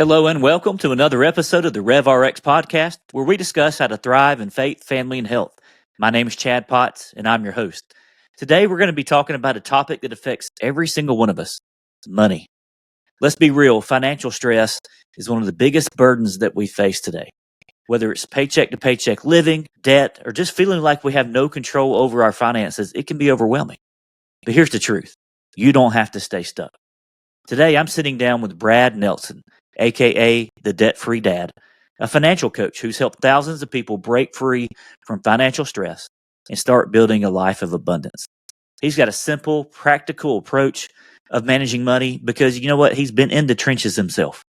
Hello and welcome to another episode of the RevRx podcast, where we discuss how to thrive in faith, family, and health. My name is Chad Potts, and I'm your host. Today, we're going to be talking about a topic that affects every single one of us: money. Let's be real, financial stress is one of the biggest burdens that we face today. Whether it's paycheck-to-paycheck living, debt, or just feeling like we have no control over our finances, it can be overwhelming. But here's the truth: you don't have to stay stuck. Today, I'm sitting down with Brad Nelson, aka the Debt-Free Dad, a financial coach who's helped thousands of people break free from financial stress and start building a life of abundance. He's got a simple, practical approach of managing money because you know what? He's been in the trenches himself.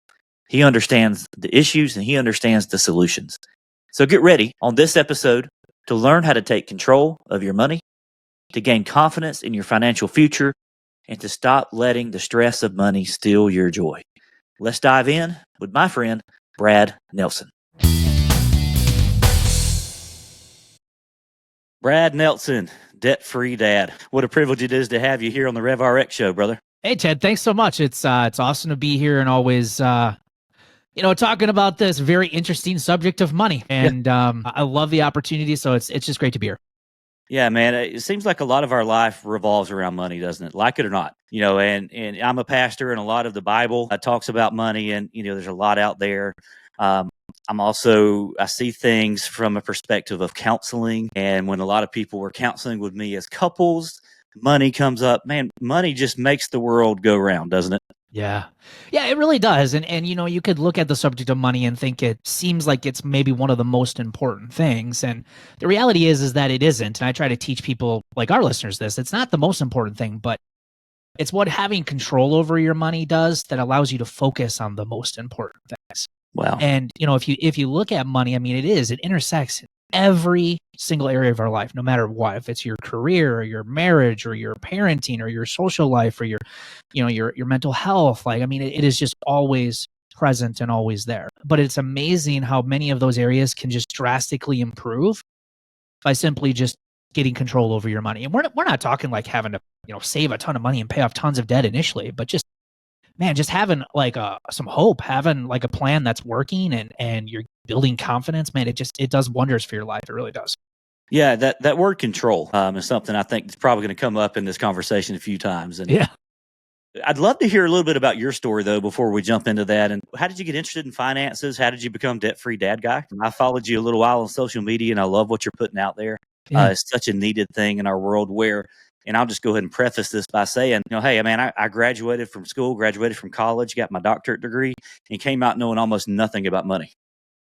He understands the issues and he understands the solutions. So get ready on this episode to learn how to take control of your money, to gain confidence in your financial future, and to stop letting the stress of money steal your joy. Let's dive in with my friend, Brad Nelson. Brad Nelson, Debt-Free Dad. What a privilege it is to have you here on the RevRx show, brother. Hey, Ted, thanks so much. It's awesome to be here and always, talking about this very interesting subject of money. And I love the opportunity, so it's just great to be here. Yeah, man, it seems like a lot of our life revolves around money, doesn't it? Like it or not, and I'm a pastor, and a lot of the Bible talks about money, and, there's a lot out there. I see things from a perspective of counseling, and when a lot of people were counseling with me as couples, money comes up. Man, money just makes the world go round, doesn't it? Yeah, it really does. And you could look at the subject of money and think it seems like it's maybe one of the most important things. And the reality is that it isn't. And I try to teach people like our listeners this. It's not the most important thing, but it's what having control over your money does that allows you to focus on the most important things. Wow. And, if you look at money, I mean, it intersects every single area of our life, no matter what, if it's your career or your marriage or your parenting or your social life or your mental health. Like, I mean, it is just always present and always there. But it's amazing how many of those areas can just drastically improve by simply just getting control over your money. And we're not talking like having to, save a ton of money and pay off tons of debt initially, but just having like some hope, having like a plan that's working and you're building confidence, man, it does wonders for your life. It really does. Yeah, that word control is something I think is probably going to come up in this conversation a few times. And yeah, I'd love to hear a little bit about your story, though, before we jump into that. And how did you get interested in finances? How did you become Debt-Free Dad guy? I followed you a little while on social media, and I love what you're putting out there. Yeah. It's such a needed thing in our world where, and I'll just go ahead and preface this by saying, hey, man, I graduated from school, graduated from college, got my doctorate degree, and came out knowing almost nothing about money.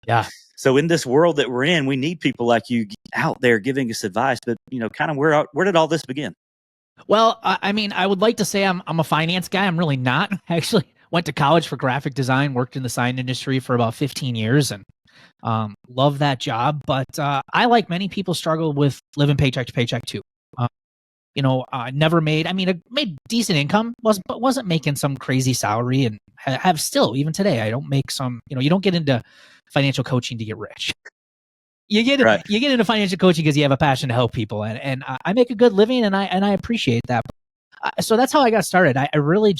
Yeah. So in this world that we're in, we need people like you out there giving us advice. But, kind of where did all this begin? Well, I mean, I would like to say I'm a finance guy. I'm really not. I actually went to college for graphic design, worked in the sign industry for about 15 years and love that job. But I, like many people, struggle with living paycheck to paycheck too. I made decent income, but wasn't making some crazy salary, and have still, even today, I don't make some, you don't get into financial coaching to get rich. You get into financial coaching because you have a passion to help people, and I make a good living, and I appreciate that. So that's how I got started. I really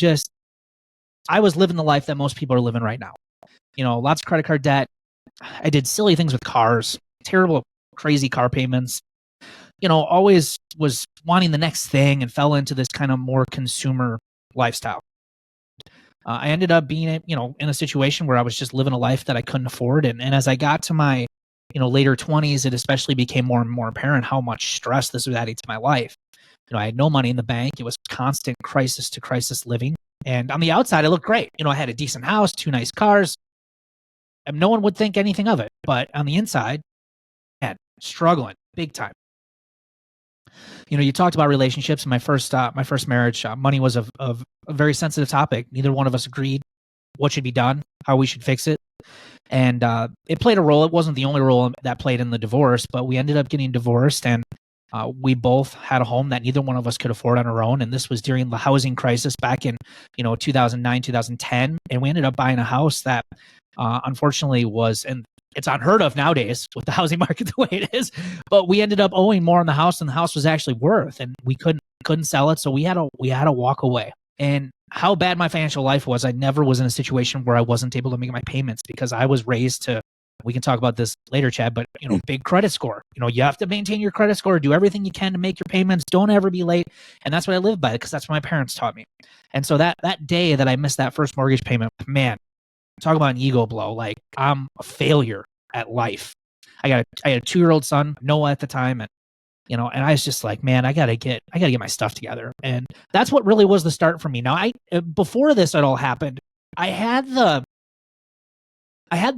I was living the life that most people are living right now. Lots of credit card debt. I did silly things with cars, terrible, crazy car payments. Always was wanting the next thing and fell into this kind of more consumer lifestyle. I ended up being, in a situation where I was just living a life that I couldn't afford. And as I got to my, later 20s, it especially became more and more apparent how much stress this was adding to my life. I had no money in the bank. It was constant crisis to crisis living. And on the outside, it looked great. I had a decent house, 2 nice cars, and no one would think anything of it. But on the inside, man, struggling big time. You talked about relationships in my first marriage. Money was a very sensitive topic. Neither one of us agreed what should be done, how we should fix it. And it played a role. It wasn't the only role that played in the divorce, but we ended up getting divorced, and we both had a home that neither one of us could afford on our own. And this was during the housing crisis back in 2009, 2010. And we ended up buying a house that unfortunately was, and it's unheard of nowadays with the housing market the way it is, but we ended up owing more on the house than the house was actually worth, and we couldn't sell it, so we had to walk away. And how bad my financial life was, I never was in a situation where I wasn't able to make my payments because I was raised to, we can talk about this later, Chad, but big credit score. You have to maintain your credit score, do everything you can to make your payments. Don't ever be late. And that's what I live by because that's what my parents taught me. And so that day that I missed that first mortgage payment, man, talk about an ego blow. Like, I'm a failure at life. I had a 2-year-old son, Noah at the time, and and I was just like, man, I gotta get my stuff together. And that's what really was the start for me. Now, before this at all happened, I had the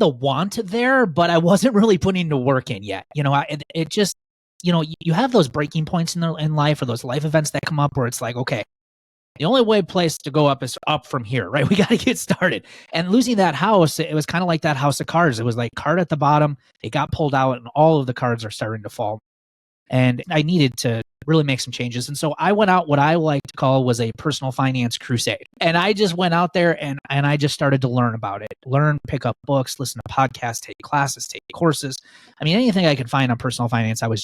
want there, but I wasn't really putting the work in yet. It just, you have those breaking points in life, or those life events that come up where it's like, okay, the only place to go up is up from here, right? We got to get started. And losing that house, it was kind of like that house of cards. It was like card at the bottom, it got pulled out, and all of the cards are starting to fall. And I needed to really make some changes. And so I went out what I like to call was a personal finance crusade. And I just went out there and I just started to learn about it, pick up books, listen to podcasts, take classes, take courses. I mean, anything I could find on personal finance, I was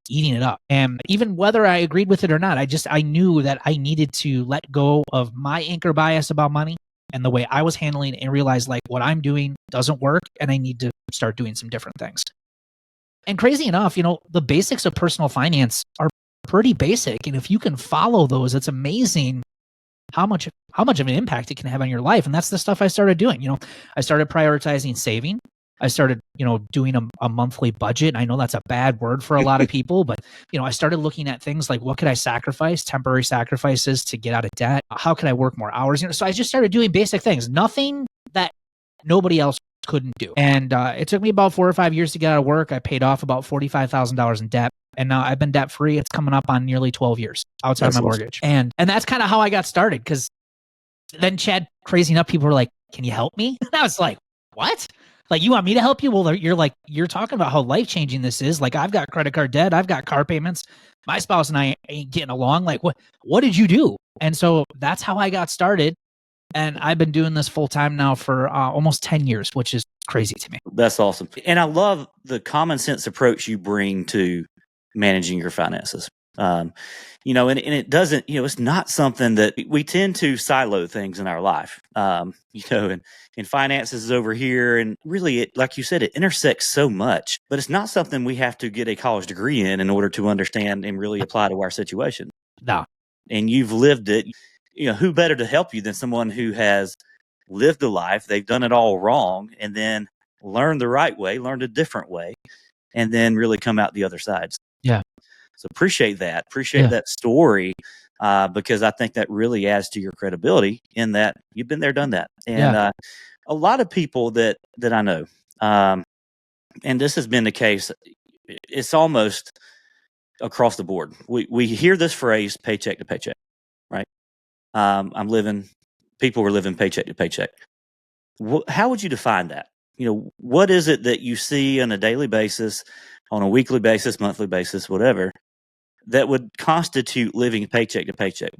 eating it up. And even whether I agreed with it or not, I knew that I needed to let go of my anchor bias about money and the way I was handling it and realize like what I'm doing doesn't work and I need to start doing some different things. And crazy enough, the basics of personal finance are pretty basic. And if you can follow those, it's amazing how much of an impact it can have on your life. And that's the stuff I started doing. I started prioritizing saving. I started, doing a monthly budget. I know that's a bad word for a lot of people, but, I started looking at things like what could I sacrifice, temporary sacrifices to get out of debt? How could I work more hours? So I just started doing basic things, nothing that nobody else couldn't do. And it took me about 4 or 5 years to get out of work. I paid off about $45,000 in debt. And now I've been debt free. It's coming up on nearly 12 years outside my mortgage. And that's kind of how I got started. Because then Chad, crazy enough, people were like, "Can you help me?" And I was like, "What? Like, you want me to help you?" Well, you're talking about how life changing this is. Like, I've got credit card debt. I've got car payments. My spouse and I ain't getting along. Like, what did you do? And so that's how I got started. And I've been doing this full time now for almost 10 years, which is crazy to me. That's awesome. And I love the common sense approach you bring to managing your finances. And it doesn't, it's not something that we tend to silo things in our life. And finances is over here. And really, it, like you said, it intersects so much, but it's not something we have to get a college degree in order to understand and really apply to our situation. No. And you've lived it. Who better to help you than someone who has lived a life, they've done it all wrong, and then learned the right way, learned a different way, and then really come out the other side. Yeah. So appreciate that. Appreciate that story, because I think that really adds to your credibility in that you've been there, done that. And a lot of people that I know, and this has been the case, it's almost across the board. We hear this phrase, paycheck to paycheck, right? People were living paycheck to paycheck. How would you define that? What is it that you see on a daily basis, on a weekly basis, monthly basis, whatever, that would constitute living paycheck to paycheck?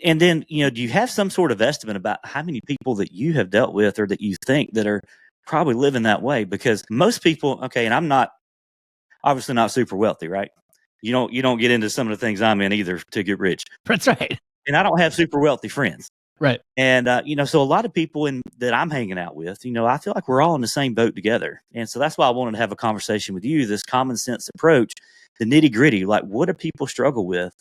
And then, do you have some sort of estimate about how many people that you have dealt with or that you think that are probably living that way? Because most people, okay, and I'm not, obviously not super wealthy, right? You don't get into some of the things I'm in either to get rich. That's right. And I don't have super wealthy friends. Right. And, so a lot of people that I'm hanging out with, I feel like we're all in the same boat together. And so that's why I wanted to have a conversation with you, this common sense approach, the nitty gritty, like what do people struggle with?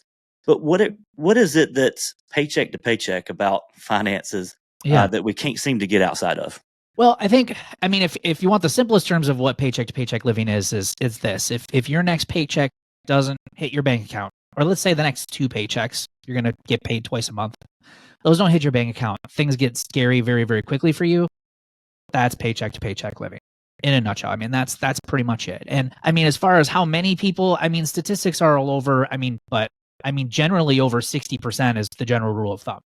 But what is it that's paycheck to paycheck about finances that we can't seem to get outside of? Well, if you want the simplest terms of what paycheck to paycheck living is this: if your next paycheck doesn't hit your bank account, or let's say the next 2 paychecks, you're going to get paid twice a month. Those don't hit your bank account. Things get scary very, very quickly for you. That's paycheck to paycheck living in a nutshell. That's pretty much it. And as far as how many people, statistics are all over. But generally over 60% is the general rule of thumb.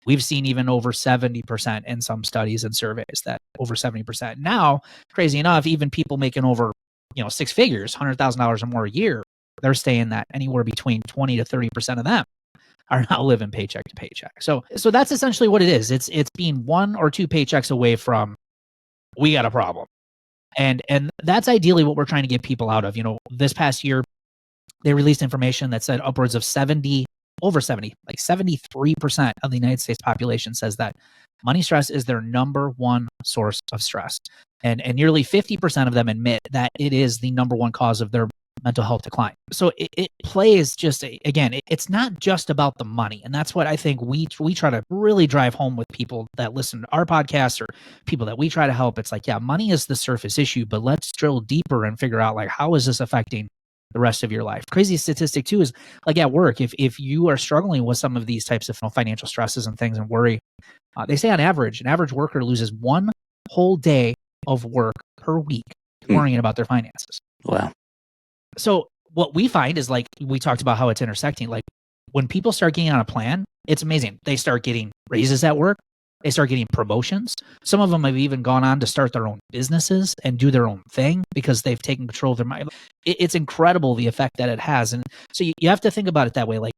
We've seen even over 70% in some studies and surveys that over 70%. Now, crazy enough, even people making over, 6 figures, $100,000 or more a year, they're saying that anywhere between 20 to 30% of them are now living paycheck to paycheck. So that's essentially what it is. It's being 1 or 2 paychecks away from, we got a problem. And that's ideally what we're trying to get people out of. This past year, they released information that said upwards of 70 over 70, like 73% of the United States population says that money stress is their number one source of stress. And nearly 50% of them admit that it is the number one cause of their mental health decline. So it plays just, again, it's not just about the money. And that's what I think we try to really drive home with people that listen to our podcast or people that we try to help. It's like, yeah, money is the surface issue, but let's drill deeper and figure out, like, how is this affecting the rest of your life? Crazy statistic too is, like, at work, if you are struggling with some of these types of financial stresses and things and worry, they say on average, an average worker loses one whole day of work per week worrying about their finances. Wow. So what we find is, like, we talked about how it's intersecting. Like, when people start getting on a plan, it's amazing. They start getting raises at work. They start getting promotions. Some of them have even gone on to start their own businesses and do their own thing because they've taken control of their mind. It's incredible the effect that it has. And so you have to think about it that way. Like,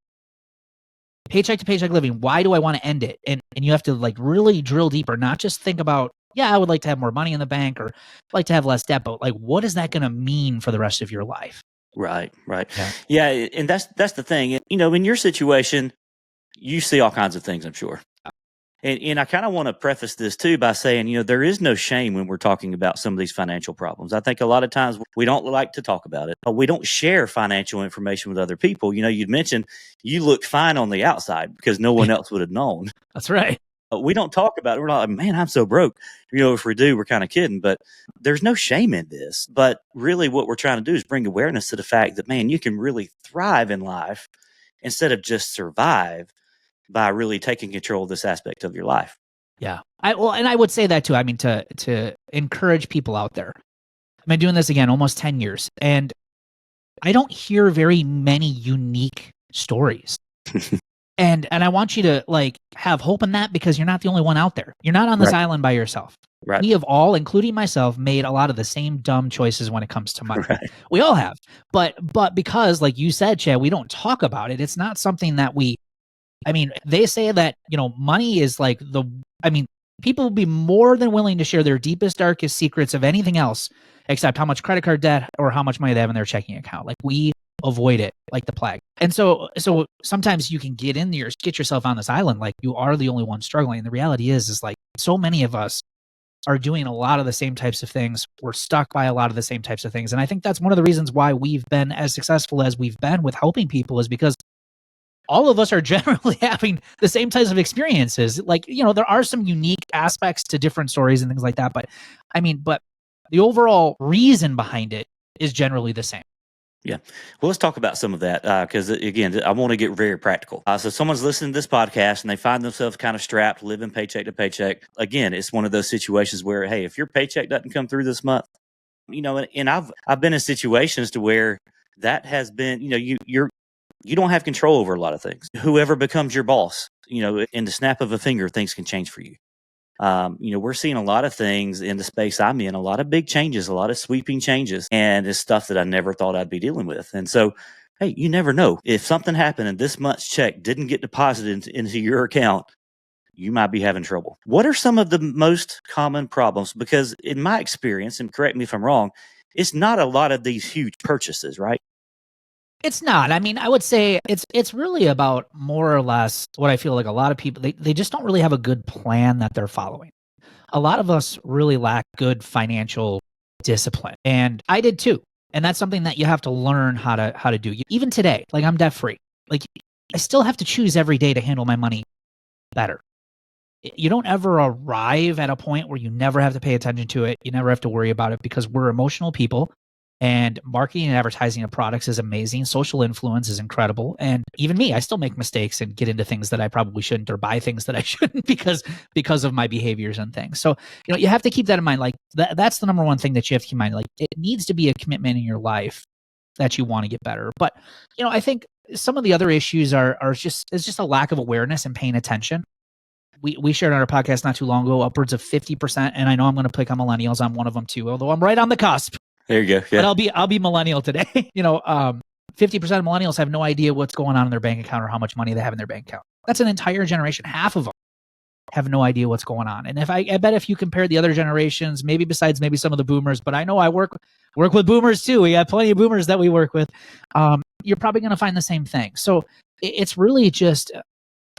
paycheck to paycheck living, why do I want to end it? And you have to, like, really drill deeper, not just think about, yeah, I would like to have more money in the bank or like to have less debt, but, like, what is that going to mean for the rest of your life? Right. Yeah. And that's the thing. You know, in your situation, you see all kinds of things, I'm sure. And I kind of want to preface this too by saying, you know, there is no shame when we're talking about some of these financial problems. I think a lot of times we don't like to talk about it. We don't share financial information with other people. You know, you'd mentioned you looked fine on the outside because no one else would have known. That's right. We don't talk about it. We're not like, man, I'm so broke. You know, if we do, we're kind of kidding. But there's no shame in this. But really what we're trying to do is bring awareness to the fact that, man, you can really thrive in life instead of just survive by really taking control of this aspect of your life. Yeah. And I would say that too. I mean, to encourage people out there. I've been doing this again almost 10 years, and I don't hear very many unique stories. And I want you to, like, have hope in that, because you're not the only one out there. You're not on this island by yourself. Right. We have all, including myself, made a lot of the same dumb choices when it comes to money. Right. We all have. But because, like you said, Chad, we don't talk about it. It's not something that they say that, you know, money is like people will be more than willing to share their deepest, darkest secrets of anything else except how much credit card debt or how much money they have in their checking account. Like, we avoid it like the plague. And so sometimes you can get yourself on this island like you are the only one struggling. And the reality is like, so many of us are doing a lot of the same types of things. We're stuck by a lot of the same types of things. And I think that's one of the reasons why we've been as successful as we've been with helping people, is because all of us are generally having the same types of experiences. Like, you know, there are some unique aspects to different stories and things like that. But the overall reason behind it is generally the same. Yeah. Well, let's talk about some of that because, again, I want to get very practical. So someone's listening to this podcast and they find themselves kind of strapped, living paycheck to paycheck. Again, it's one of those situations where, hey, if your paycheck doesn't come through this month, you know, and I've been in situations to where that has been, you know, you don't have control over a lot of things. Whoever becomes your boss, you know, in the snap of a finger, things can change for you. You know, we're seeing a lot of things in the space I'm in, a lot of big changes, a lot of sweeping changes, and it's stuff that I never thought I'd be dealing with. And so, hey, you never know. If something happened and this month's check didn't get deposited into your account, you might be having trouble. What are some of the most common problems? Because in my experience, and correct me if I'm wrong, it's not a lot of these huge purchases, right? It's not. I mean, I would say it's really about more or less what I feel like a lot of people, they just don't really have a good plan that they're following. A lot of us really lack good financial discipline. And I did too. And that's something that you have to learn how to do. Even today, like, I'm debt free. Like, I still have to choose every day to handle my money better. You don't ever arrive at a point where you never have to pay attention to it. You never have to worry about it, because we're emotional people. And marketing and advertising of products is amazing. Social influence is incredible. And even me, I still make mistakes and get into things that I probably shouldn't, or buy things that I shouldn't because of my behaviors and things. So, you know, you have to keep that in mind. Like, that's the number one thing that you have to keep in mind. Like, it needs to be a commitment in your life that you want to get better. But, you know, I think some of the other issues are just a lack of awareness and paying attention. We shared on our podcast not too long ago, upwards of 50%. And I know I'm going to pick on millennials. I'm one of them too, although I'm right on the cusp. There you go. Yeah. But I'll be millennial today. You know, 50% of millennials have no idea what's going on in their bank account or how much money they have in their bank account. That's an entire generation. Half of them have no idea what's going on. And I bet if you compare the other generations, maybe besides maybe some of the boomers, but I know I work with boomers too. We got plenty of boomers that we work with. You're probably going to find the same thing. So it's really just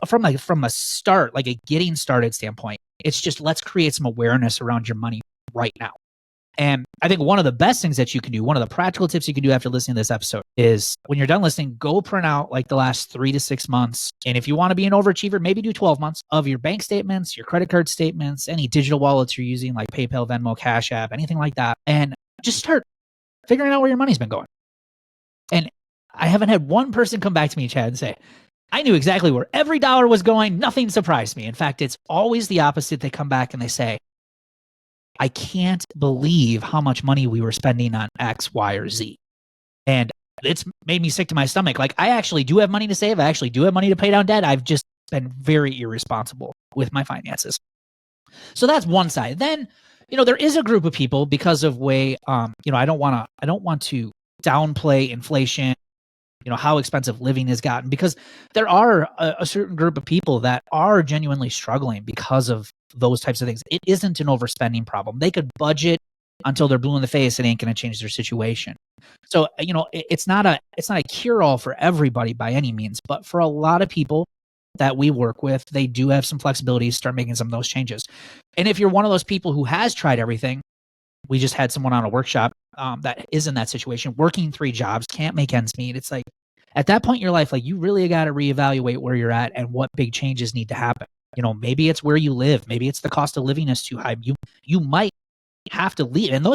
from a start, like a getting started standpoint. It's just, let's create some awareness around your money right now. And I think one of the best things that you can do, one of the practical tips you can do after listening to this episode is, when you're done listening, go print out like the last 3 to 6 months. And if you want to be an overachiever, maybe do 12 months of your bank statements, your credit card statements, any digital wallets you're using like PayPal, Venmo, Cash App, anything like that. And just start figuring out where your money's been going. And I haven't had one person come back to me, Chad, and say, I knew exactly where every dollar was going. Nothing surprised me. In fact, it's always the opposite. They come back and they say, I can't believe how much money we were spending on X, Y, or Z. And it's made me sick to my stomach. Like, I actually do have money to save. I actually do have money to pay down debt. I've just been very irresponsible with my finances. So that's one side. Then, there is a group of people, because of way, I don't want to downplay inflation, how expensive living has gotten, because there are a certain group of people that are genuinely struggling because of those types of things. It isn't an overspending problem. They could budget until they're blue in the face. It ain't going to change their situation. So, it's not a cure-all for everybody by any means, but for a lot of people that we work with, they do have some flexibility to start making some of those changes. And if you're one of those people who has tried everything, we just had someone on a workshop that is in that situation, working 3 jobs, can't make ends meet. It's like, at that point in your life, like, you really got to reevaluate where you're at and what big changes need to happen. Maybe it's where you live. Maybe it's the cost of living is too high. You might have to leave. And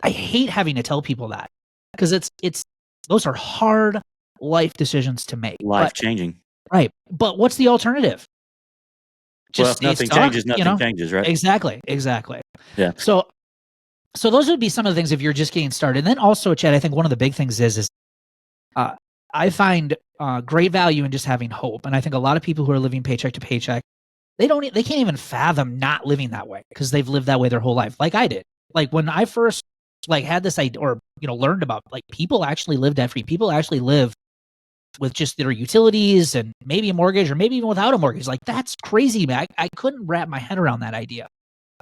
I hate having to tell people that, because those are hard life decisions to make. Life changing. Right. But what's the alternative? Well, if nothing changes, nothing changes, right? Exactly. Yeah. So those would be some of the things if you're just getting started. And then also, Chad, I think one of the big things is I find great value in just having hope. And I think a lot of people who are living paycheck to paycheck, they can't even fathom not living that way, because they've lived that way their whole life, like I did. Like, when I first had this idea, or learned about, like, people actually live debt free. People actually live with just their utilities and maybe a mortgage, or maybe even without a mortgage. Like, that's crazy, man. I couldn't wrap my head around that idea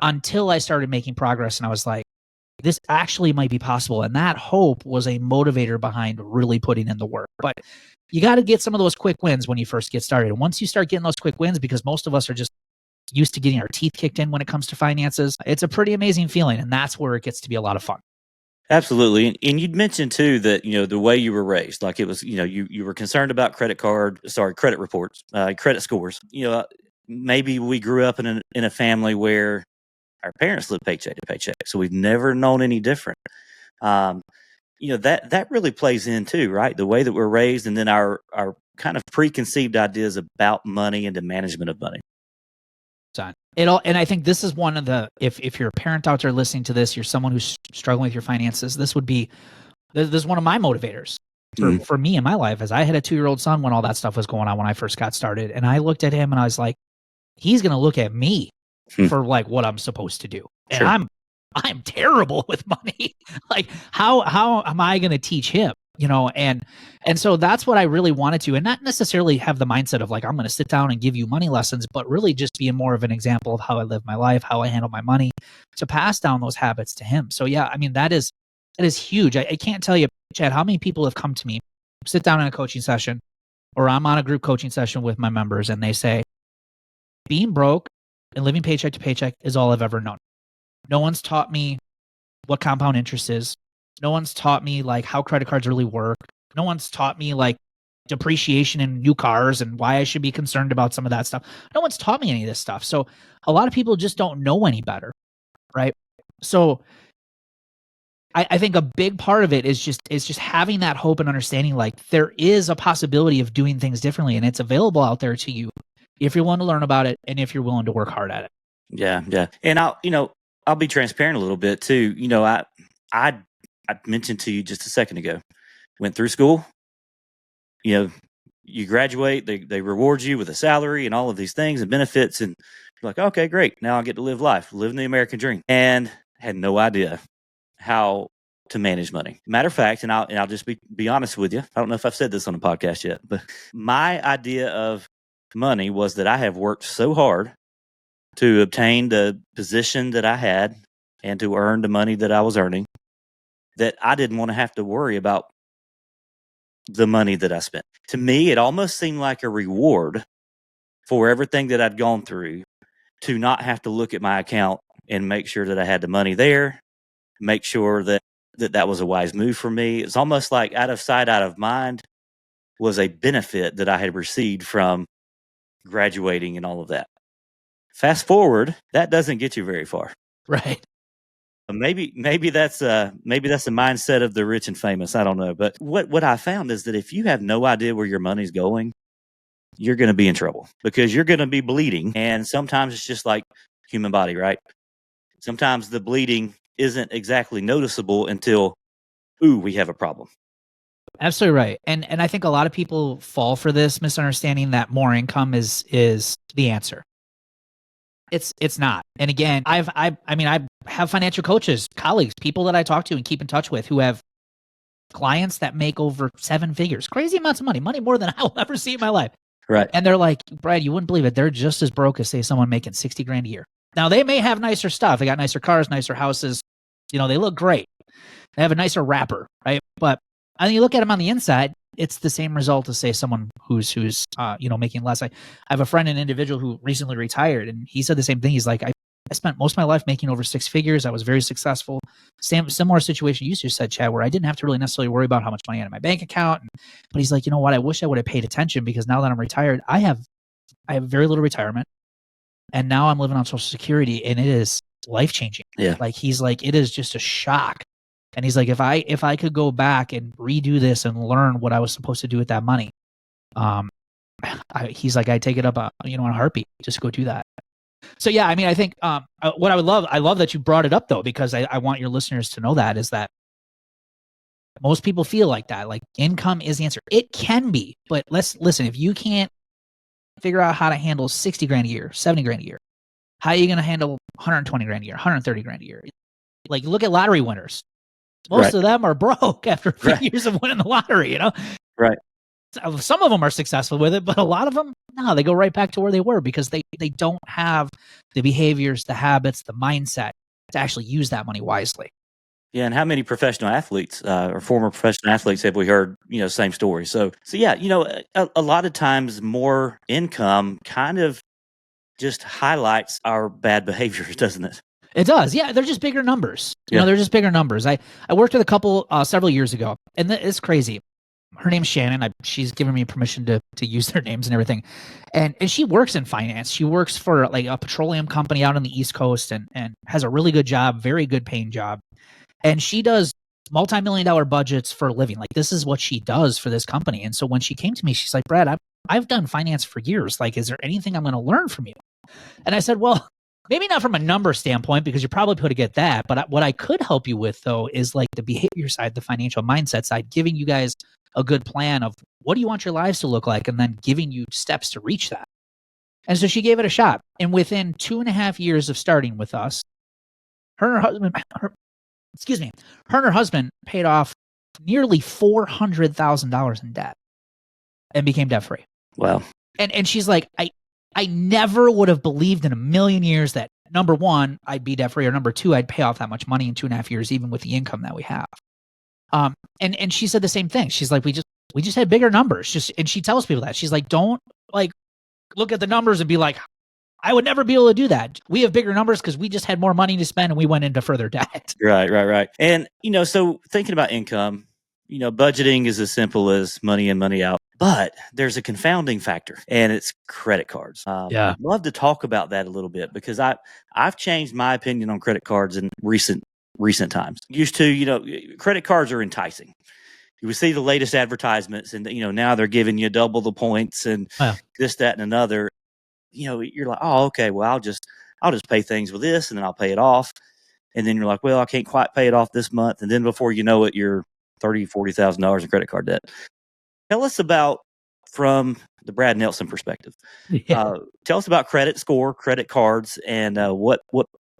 until I started making progress, and I was like, this actually might be possible. And that hope was a motivator behind really putting in the work. But you got to get some of those quick wins when you first get started. And once you start getting those quick wins, because most of us are just used to getting our teeth kicked in when it comes to finances, it's a pretty amazing feeling. And that's where it gets to be a lot of fun. Absolutely. And you'd mentioned too that, the way you were raised, like, it was, you were concerned about credit reports, credit scores. Maybe we grew up in a family where our parents lived paycheck to paycheck, so we've never known any different. That really plays in too, right? The way that we're raised, and then our kind of preconceived ideas about money and the management of money. And I think this is one of the, if you're a parent out there listening to this, you're someone who's struggling with your finances, this is one of my motivators for me in my life, as I had a 2-year-old son when all that stuff was going on when I first got started. And I looked at him and I was like, he's going to look at me for like what I'm supposed to do. And sure. I'm terrible with money. Like, how am I going to teach him? And so that's what I really wanted to, and not necessarily have the mindset of like, I'm going to sit down and give you money lessons, but really just be more of an example of how I live my life, how I handle my money, to pass down those habits to him. So yeah, I mean, that is huge. I can't tell you, Chad, how many people have come to me, sit down in a coaching session, or I'm on a group coaching session with my members, and they say, being broke and living paycheck to paycheck is all I've ever known. No one's taught me what compound interest is. No one's taught me like how credit cards really work. No one's taught me like depreciation in new cars and why I should be concerned about some of that stuff. No one's taught me any of this stuff. So a lot of people just don't know any better, right? So I think a big part of it is just having that hope and understanding, like, there is a possibility of doing things differently, and it's available out there to you if you're willing to learn about it and if you're willing to work hard at it. Yeah. And I'll be transparent a little bit too. I mentioned to you just a second ago, went through school, you graduate, they reward you with a salary and all of these things and benefits. And you're like, okay, great. Now I get to live life, living the American dream, and had no idea how to manage money. Matter of fact, and I'll just be honest with you. I don't know if I've said this on a podcast yet, but my idea of money was that I have worked so hard to obtain the position that I had and to earn the money that I was earning, that I didn't want to have to worry about the money that I spent. To me, it almost seemed like a reward for everything that I'd gone through to not have to look at my account and make sure that I had the money there, make sure that was a wise move for me. It's almost like out of sight, out of mind was a benefit that I had received from graduating and all of that. Fast forward, that doesn't get you very far. Right. Maybe that's the mindset of the rich and famous. I don't know. But what I found is that if you have no idea where your money's going, you're going to be in trouble because you're going to be bleeding. And sometimes it's just like human body, right? Sometimes the bleeding isn't exactly noticeable until, ooh, we have a problem. Absolutely right. And I think a lot of people fall for this misunderstanding that more income is the answer. It's not. And again, I have financial coaches, colleagues, people that I talk to and keep in touch with who have clients that make over 7 figures, crazy amounts of money more than I will ever see in my life. Right. And they're like, Brad, you wouldn't believe it. They're just as broke as say someone making 60 grand a year. Now they may have nicer stuff. They got nicer cars, nicer houses. They look great. They have a nicer wrapper, right? But I think you look at them on the inside, it's the same result as say someone who's making less. I have a friend, an individual who recently retired, and he said the same thing. He's like, I spent most of my life making over 6 figures. I was very successful. Similar situation you just said, Chad, where I didn't have to really necessarily worry about how much money I had in my bank account. But he's like, you know what? I wish I would have paid attention because now that I'm retired, I have very little retirement, and now I'm living on Social Security, and it is life changing. Yeah. Like he's like, it is just a shock. And he's like, if I could go back and redo this and learn what I was supposed to do with that money, he's like, I take it up, in a heartbeat, just go do that. So yeah, I mean, I think what I love that you brought it up though, because I want your listeners to know that is that most people feel like that, like income is the answer. It can be, but listen, if you can't figure out how to handle 60 grand a year, 70 grand a year, how are you going to handle 120 grand a year, 130 grand a year? Like look at lottery winners. Most of them are broke after a few years of winning the lottery, Right. Some of them are successful with it, but a lot of them, no, they go right back to where they were because they don't have the behaviors, the habits, the mindset to actually use that money wisely. Yeah, and how many professional athletes or former professional athletes have we heard, same story? So yeah, a lot of times more income kind of just highlights our bad behaviors, doesn't it? It does. Yeah, they're just bigger numbers. They're just bigger numbers. I worked with a couple several years ago, and it's crazy. Her name's Shannon. She's given me permission to use their names and everything. And she works in finance. She works for like a petroleum company out on the East Coast and has a really good job, very good paying job. And she does multi-million-dollar budgets for a living. Like this is what she does for this company. And so when she came to me, she's like, Brad, I've done finance for years. Like, is there anything I'm going to learn from you? And I said, well, maybe not from a number standpoint, because you're probably going to get that. But what I could help you with, though, is like the behavior side, the financial mindset side, giving you guys a good plan of what do you want your lives to look like, and then giving you steps to reach that. And so she gave it a shot. And within 2.5 years of starting with us, her and her husband paid off nearly $400,000 in debt and became debt free. Wow. And she's like, I never would have believed in a million years that number one, I'd be debt free, or number two, I'd pay off that much money in 2.5 years, even with the income that we have. And she said the same thing. She's like, we just had bigger numbers. And she tells people that. She's like, don't like look at the numbers and be like, I would never be able to do that. We have bigger numbers because we just had more money to spend and we went into further debt. Right. And, so thinking about income, budgeting is as simple as money in, money out. But there's a confounding factor, and it's credit cards. Yeah. I'd love to talk about that a little bit because I've changed my opinion on credit cards in recent times. Used to, credit cards are enticing. You would see the latest advertisements, and now they're giving you double the points and this, that, and another. You're like, oh, okay, well, I'll just pay things with this, and then I'll pay it off. And then you're like, well, I can't quite pay it off this month, and then before you know it, you're $30,000-$40,000 in credit card debt. Tell us about, from the Brad Nelson perspective, tell us about credit score, credit cards, and what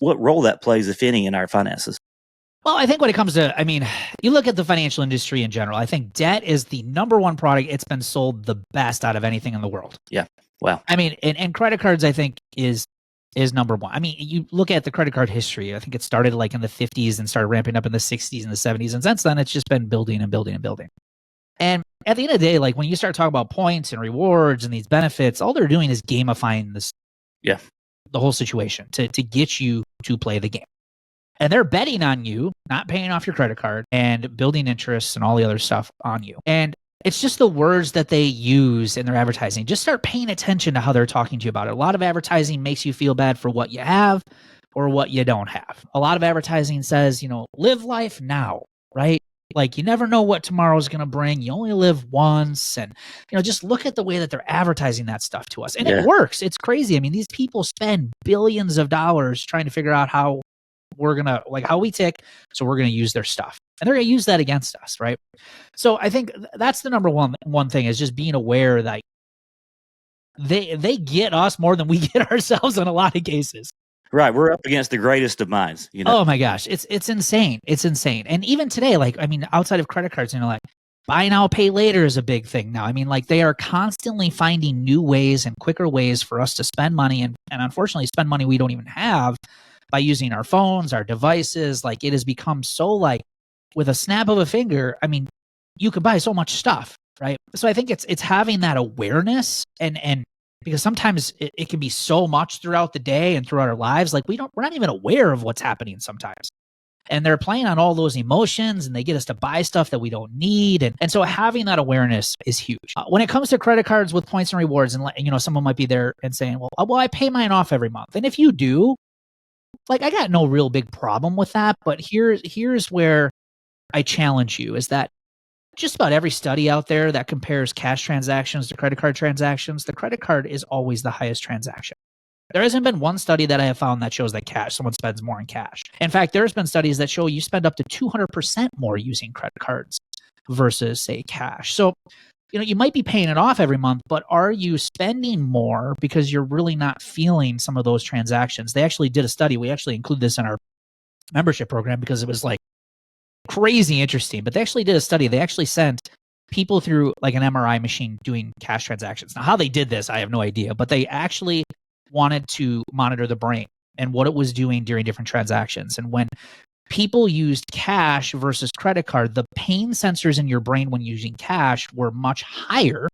role that plays, if any, in our finances. Well, I think when it comes to, you look at the financial industry in general, I think debt is the number one product. It's been sold the best out of anything in the world. Yeah. Wow. And credit cards, I think, is number one. You look at the credit card history. I think it started like in the 50s and started ramping up in the 60s and the 70s. And since then, it's just been building and building and building. And at the end of the day, like when you start talking about points and rewards and these benefits, all they're doing is gamifying the whole situation to get you to play the game. And they're betting on you, not paying off your credit card and building interest and all the other stuff on you. And it's just the words that they use in their advertising. Just start paying attention to how they're talking to you about it. A lot of advertising makes you feel bad for what you have or what you don't have. A lot of advertising says, live life now, right? Like you never know what tomorrow's going to bring. You only live once. And, just look at the way that they're advertising that stuff to us. And it works. It's crazy. I mean, these people spend billions of dollars trying to figure out how we're going to how we tick. So we're going to use their stuff and they're going to use that against us. Right. So I think that's the number one thing is just being aware that they get us more than we get ourselves in a lot of cases. Right. We're up against the greatest of minds. Oh my gosh. It's insane. It's insane. And even today, outside of credit cards, buy now, pay later is a big thing now. I mean, they are constantly finding new ways and quicker ways for us to spend money and unfortunately spend money we don't even have by using our phones, our devices. Like it has become so with a snap of a finger, I mean, you can buy so much stuff, right? So I think it's having that awareness and because sometimes it can be so much throughout the day and throughout our lives. We're not even aware of what's happening sometimes. And they're playing on all those emotions and they get us to buy stuff that we don't need. And so having that awareness is huge. When it comes to credit cards with points and rewards, and someone might be there and saying, well, I pay mine off every month. And if you do, I got no real big problem with that. But here's where I challenge you is that just about every study out there that compares cash transactions to credit card transactions, the credit card is always the highest transaction. There hasn't been one study that I have found that shows that someone spends more in cash. In fact, there's been studies that show you spend up to 200% more using credit cards versus, say, cash. So, you might be paying it off every month, but are you spending more because you're really not feeling some of those transactions? They actually did a study. We actually include this in our membership program because it was crazy interesting. But they actually did a study. They actually sent people through an MRI machine doing cash transactions. Now, how they did this, I have no idea, but they actually wanted to monitor the brain and what it was doing during different transactions. And when people used cash versus credit card, the pain sensors in your brain when using cash were much higher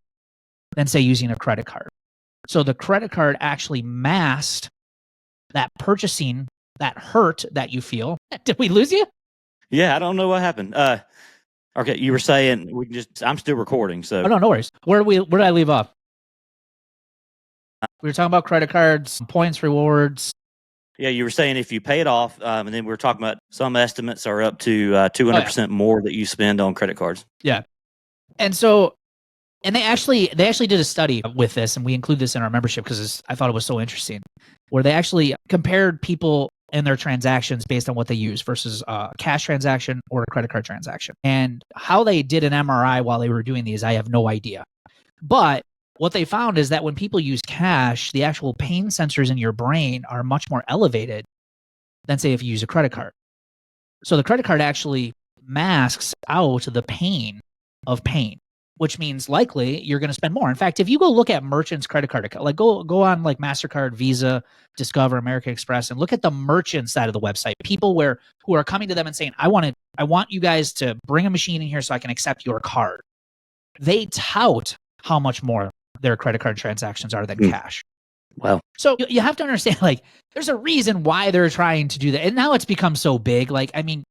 than, say, using a credit card. So the credit card actually masked that purchasing, that hurt that you feel. Did we lose you? Yeah, I don't know what happened. Okay, you were saying I'm still recording, so. Oh, no worries. Where did I leave off? We were talking about credit cards, points, rewards. Yeah, you were saying if you pay it off, and then we were talking about some estimates are up to 200% more that you spend on credit cards. Yeah. And so, and they actually did a study with this, and we include this in our membership because I thought it was so interesting, where they actually compared people and their transactions based on what they use versus a cash transaction or a credit card transaction. And how they did an MRI while they were doing these, I have no idea. But what they found is that when people use cash, the actual pain sensors in your brain are much more elevated than, say, if you use a credit card. So the credit card actually masks out the pain of pain, which means likely you're going to spend more. In fact, if you go look at merchants' credit card account, go on MasterCard, Visa, Discover, American Express, and look at the merchant side of the website. People who are coming to them and saying, I want you guys to bring a machine in here so I can accept your card. They tout how much more their credit card transactions are than cash. Wow. So you have to understand, there's a reason why they're trying to do that. And now it's become so big.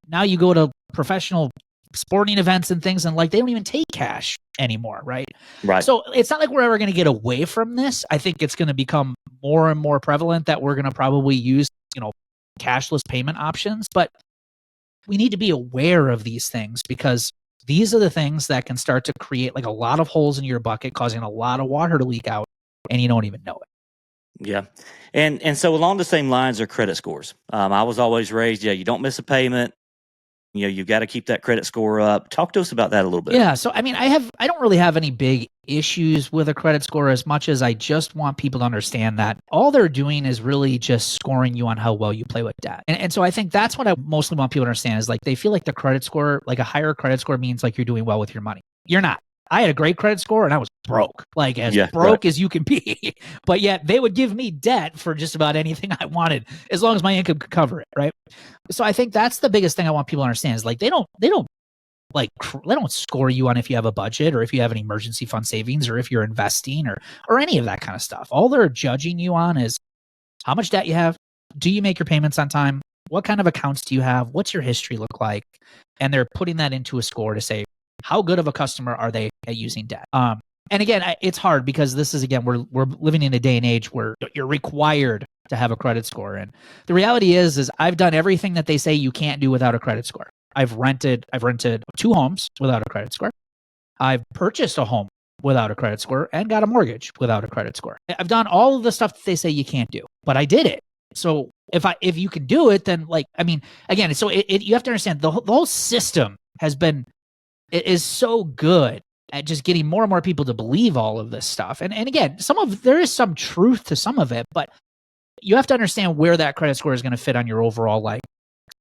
Now you go to professional sporting events and things and they don't even take cash anymore, right? Right. So it's not like we're ever going to get away from this. I think it's going to become more and more prevalent that we're going to probably use, cashless payment options, but we need to be aware of these things because these are the things that can start to create a lot of holes in your bucket, causing a lot of water to leak out, and you don't even know it. Yeah. And so along the same lines are credit scores. I was always raised, you don't miss a payment. You've got to keep that credit score up. Talk to us about that a little bit. Yeah. So, I don't really have any big issues with a credit score as much as I just want people to understand that all they're doing is really just scoring you on how well you play with debt. And so I think that's what I mostly want people to understand is they feel like the credit score, a higher credit score means you're doing well with your money. You're not. I had a great credit score and I was broke, broke as you can be. But yet they would give me debt for just about anything I wanted as long as my income could cover it, right? So I think that's the biggest thing I want people to understand is they don't they don't score you on if you have a budget or if you have an emergency fund savings or if you're investing or any of that kind of stuff. All they're judging you on is how much debt you have. Do you make your payments on time? What kind of accounts do you have? What's your history look like? And they're putting that into a score to say, how good of a customer are they at using debt? And again, it's hard because this is, again, we're living in a day and age where you're required to have a credit score. And the reality is I've done everything that they say you can't do without a credit score. I've rented 2 homes without a credit score. I've purchased a home without a credit score and got a mortgage without a credit score. I've done all of the stuff that they say you can't do, but I did it. So if you can do it, then again, so you have to understand the whole system is so good at just getting more and more people to believe all of this stuff. And again, there is some truth to some of it, but you have to understand where that credit score is going to fit on your overall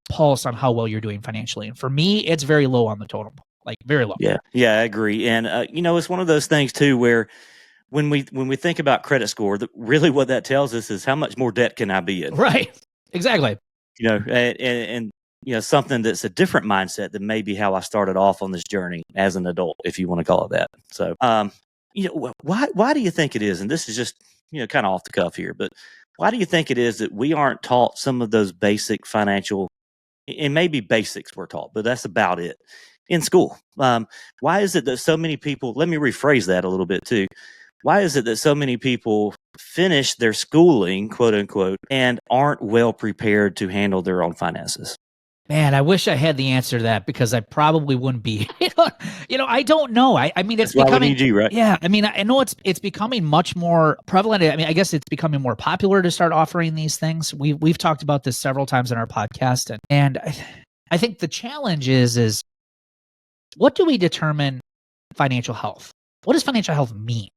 pulse on how well you're doing financially. And for me, it's very low on the totem, very low. Yeah, I agree. And it's one of those things too where when we think about credit score, really what that tells us is how much more debt can I be in? Right. Exactly. And something that's a different mindset than maybe how I started off on this journey as an adult, if you want to call it that. So, why do you think it is? And this is just, kind of off the cuff here, but why do you think it is that we aren't taught some of those basic financial, and maybe basics we're taught, but that's about it in school? Why is it that so many people, let me rephrase that a little bit too. Why is it that so many people finish their schooling, quote unquote, and aren't well prepared to handle their own finances? Man, I wish I had the answer to that because I probably wouldn't be. I don't know. I mean, it's becoming. Why we need you, right? Yeah, I mean, I know it's becoming much more prevalent. I mean, I guess it's becoming more popular to start offering these things. We've talked about this several times in our podcast, and I think the challenge is what do we determine financial health? What does financial health mean?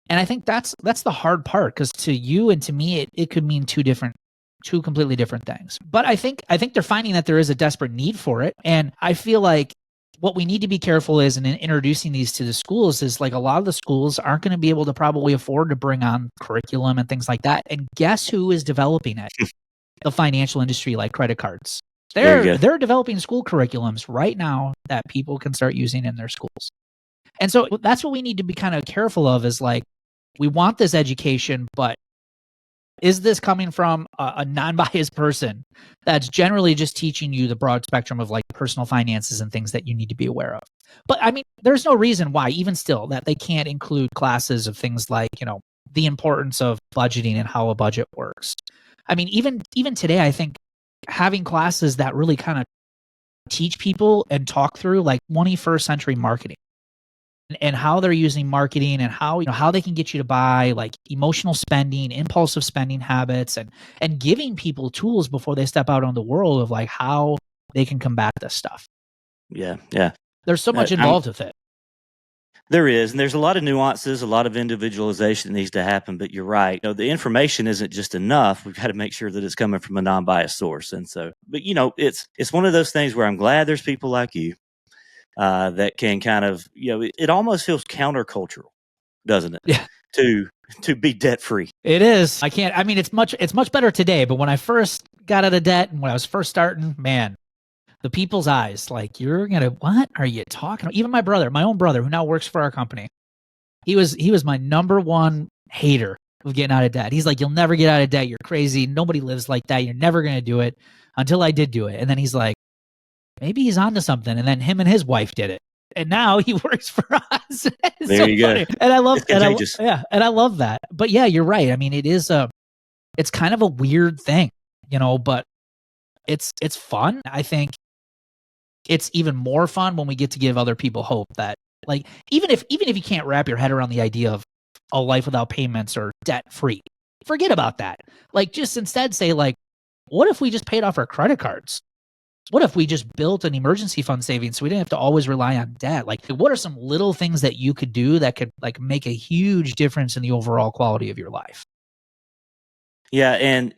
And I think that's the hard part, because to you and to me, it could mean two completely different things. But I think they're finding that there is a desperate need for it. And I feel like what we need to be careful is in introducing these to the schools is a lot of the schools aren't going to be able to probably afford to bring on curriculum and things like that. And guess who is developing it? The financial industry, like credit cards. They're developing school curriculums right now that people can start using in their schools. And so that's what we need to be kind of careful of is we want this education, but is this coming from a non-biased person that's generally just teaching you the broad spectrum of personal finances and things that you need to be aware of? But I mean, there's no reason why, even still, that they can't include classes of things like, the importance of budgeting and how a budget works. I mean, even today, I think having classes that really kind of teach people and talk through 21st century marketing and how they're using marketing and how they can get you to buy, emotional spending, impulsive spending habits, and giving people tools before they step out on the world of how they can combat this stuff. Yeah. There's so much involved with it. There is, and there's a lot of nuances, a lot of individualization that needs to happen, but you're right. The information isn't just enough. We've got to make sure that it's coming from a non-biased source. And so, but it's one of those things where I'm glad there's people like you that can kind of, it almost feels countercultural, doesn't it? Yeah. To be debt free. It is. It's much better today, but when I first got out of debt and when I was first starting, man, the people's eyes, what are you talking about? Even my own brother, who now works for our company, he was my number one hater of getting out of debt. He's like, you'll never get out of debt. You're crazy. Nobody lives like that. You're never going to do it, until I did do it. And then he's like, maybe he's onto something. And then him and his wife did it. And now he works for us. There you go. And I love that. And I love that. But yeah, you're right. I mean, it's kind of a weird thing, but it's fun. I think it's even more fun when we get to give other people hope that, even if you can't wrap your head around the idea of a life without payments or debt free, forget about that. Just instead say, what if we just paid off our credit cards? What if we just built an emergency fund savings so we didn't have to always rely on debt? What are some little things that you could do that could make a huge difference in the overall quality of your life? Yeah. And,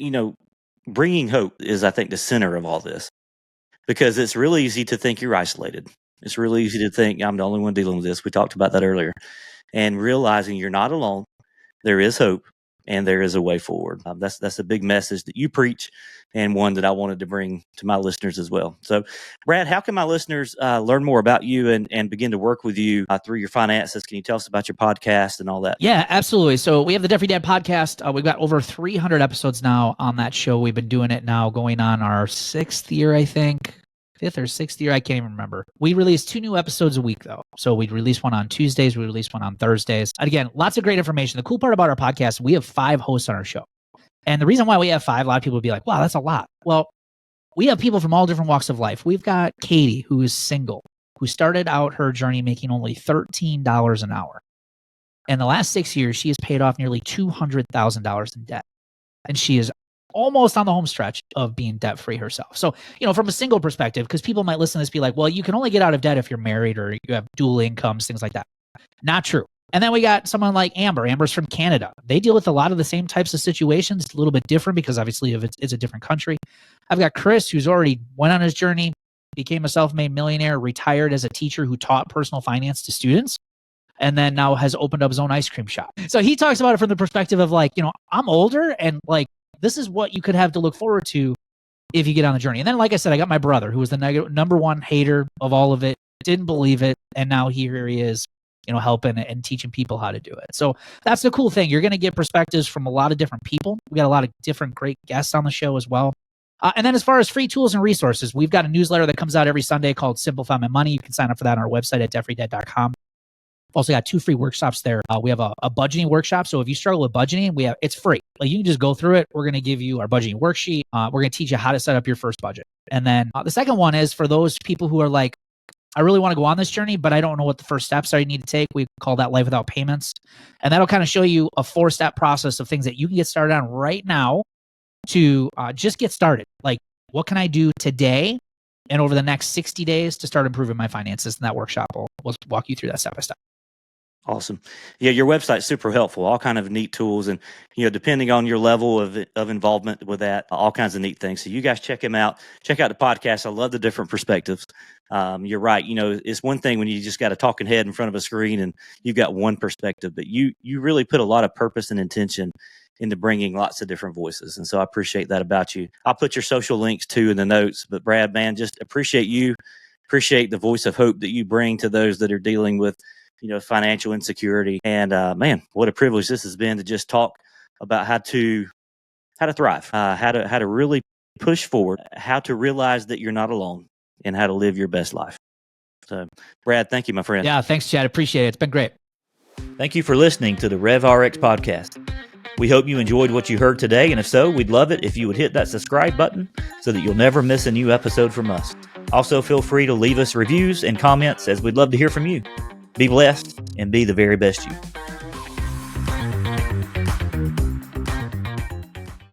bringing hope is, I think, the center of all this, because it's really easy to think you're isolated. It's really easy to think I'm the only one dealing with this. We talked about that earlier. And realizing you're not alone. There is hope. and there is a way forward. That's a big message that you preach, and one that I wanted to bring to my listeners as well. So, Brad, how can my listeners learn more about you and begin to work with you through your finances? Can you tell us about your podcast and all that? Yeah, absolutely. So we have the Debt Free Dad podcast. We've got over 300 episodes now on that show. We've been doing it now going on our 6th year, I think. 5th or 6th year, I can't even remember. We release 2 new episodes a week, though. So we release one on Tuesdays, we release one on Thursdays. And again, lots of great information. The cool part about our podcast, we have 5 hosts on our show. And the reason why we have 5, a lot of people would be like, wow, that's a lot. Well, we have people from all different walks of life. We've got Katie, who is single, who started out her journey making only $13 an hour. In the last 6 years, she has paid off nearly $200,000 in debt. And she is almost on the home stretch of being debt-free herself. So, from a single perspective, because people might listen to this be like, well, you can only get out of debt if you're married or you have dual incomes, things like that. Not true. And then we got someone like Amber. Amber's from Canada. They deal with a lot of the same types of situations. It's a little bit different because obviously it's a different country. I've got Chris, who's already went on his journey, became a self-made millionaire, retired as a teacher who taught personal finance to students, and then now has opened up his own ice cream shop. So he talks about it from the perspective of like, I'm older and like, this is what you could have to look forward to if you get on the journey. And then, like I said, I got my brother who was the number one hater of all of it, didn't believe it. And now here he is, helping and teaching people how to do it. So that's the cool thing. You're going to get perspectives from a lot of different people. We got a lot of different great guests on the show as well. And then as far as free tools and resources, we've got a newsletter that comes out every Sunday called Simplify My Money. You can sign up for that on our website at debtfreedad.com. Also got 2 free workshops there. We have a budgeting workshop. So if you struggle with budgeting, it's free. Like you can just go through it. We're going to give you our budgeting worksheet. We're going to teach you how to set up your first budget. And then the second one is for those people who are like, I really want to go on this journey, but I don't know what the first steps are you need to take. We call that Life Without Payments. And that'll kind of show you a 4-step process of things that you can get started on right now to just get started. Like, what can I do today and over the next 60 days to start improving my finances? And that workshop will walk you through that step by step. Awesome. Yeah, your website's super helpful. All kind of neat tools, and depending on your level of involvement with that, all kinds of neat things. So you guys check him out. Check out the podcast. I love the different perspectives. You're right. It's one thing when you just got a talking head in front of a screen and you've got one perspective, but you really put a lot of purpose and intention into bringing lots of different voices. And so I appreciate that about you. I'll put your social links too in the notes. But Brad, man, just appreciate you. Appreciate the voice of hope that you bring to those that are dealing with financial insecurity. And man, what a privilege this has been to just talk about how to thrive, how to really push forward, how to realize that you're not alone, and how to live your best life. So, Brad, thank you, my friend. Yeah, thanks, Chad. Appreciate it. It's been great. Thank you for listening to the RevRx podcast. We hope you enjoyed what you heard today, and if so, we'd love it if you would hit that subscribe button so that you'll never miss a new episode from us. Also, feel free to leave us reviews and comments, as we'd love to hear from you. Be blessed and be the very best you.